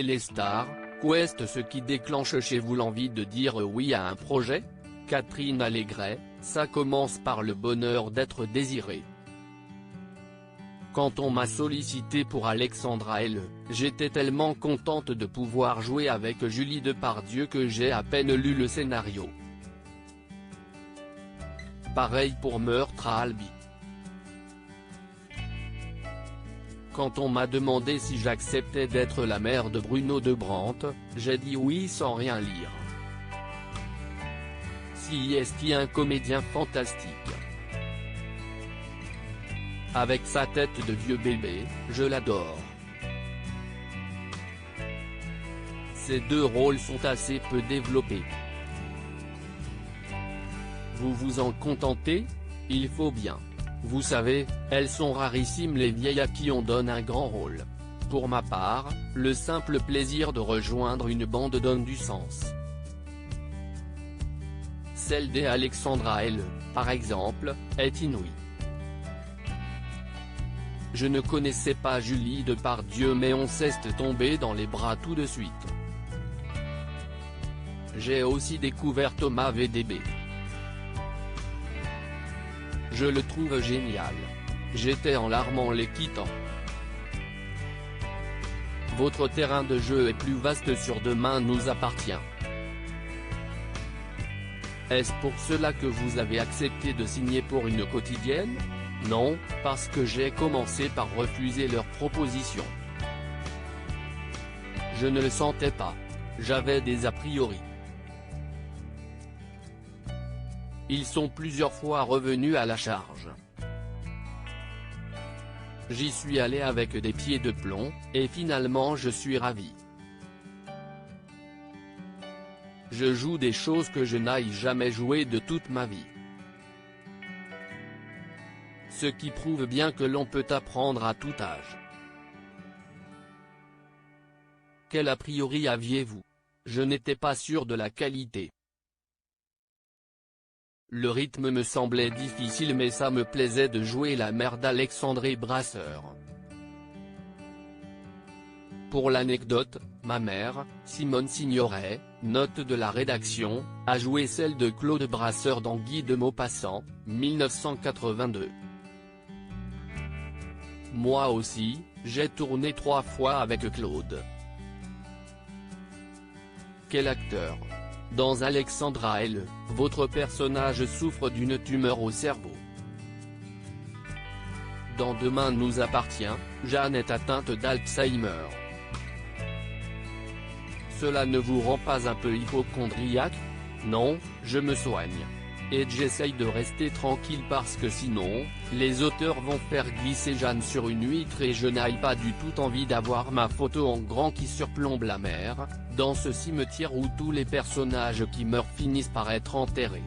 Téléstar, qu'est ce qui déclenche chez vous l'envie de dire oui à un projet? Catherine Allégret, ça commence par le bonheur d'être désiré. Quand on m'a sollicité pour Alexandra L, j'étais tellement contente de pouvoir jouer avec Julie Depardieu que j'ai à peine lu le scénario. Pareil pour Meurtre à Albi. Quand on m'a demandé si j'acceptais d'être la mère de Bruno de Brandt, j'ai dit oui sans rien lire. Si est-il un comédien fantastique. Avec sa tête de vieux bébé, je l'adore. Ces deux rôles sont assez peu développés. Vous vous en contentez? Il faut bien. Vous savez, elles sont rarissimes les vieilles à qui on donne un grand rôle. Pour ma part, le simple plaisir de rejoindre une bande donne du sens. Celle des Alexandra L, par exemple, est inouïe. Je ne connaissais pas Julie Depardieu mais on s'est tombé dans les bras tout de suite. J'ai aussi découvert Thomas VDB. Je le trouve génial. J'étais en larmes en les quittant. Votre terrain de jeu est plus vaste sur Demain nous appartient. Est-ce pour cela que vous avez accepté de signer pour une quotidienne? Non, parce que j'ai commencé par refuser leurs propositions. Je ne le sentais pas. J'avais des a priori. Ils sont plusieurs fois revenus à la charge. J'y suis allé avec des pieds de plomb, et finalement je suis ravi. Je joue des choses que je n'aille jamais jouer de toute ma vie. Ce qui prouve bien que l'on peut apprendre à tout âge. Quel a priori aviez-vous? Je n'étais pas sûr de la qualité. Le rythme me semblait difficile mais ça me plaisait de jouer la mère d'Alexandre Brasseur. Pour l'anecdote, ma mère, Simone Signoret, note de la rédaction, a joué celle de Claude Brasseur dans Guy de Maupassant, 1982. Moi aussi, j'ai tourné 3 fois avec Claude. Quel acteur! Dans Alexandra L, votre personnage souffre d'une tumeur au cerveau. Dans Demain nous appartient, Jeanne est atteinte d'Alzheimer. Cela ne vous rend pas un peu hypocondriaque? Non, je me soigne. Et j'essaye de rester tranquille parce que sinon, les auteurs vont faire glisser Jeanne sur une huître et je n'ai pas du tout envie d'avoir ma photo en grand qui surplombe la mer, dans ce cimetière où tous les personnages qui meurent finissent par être enterrés.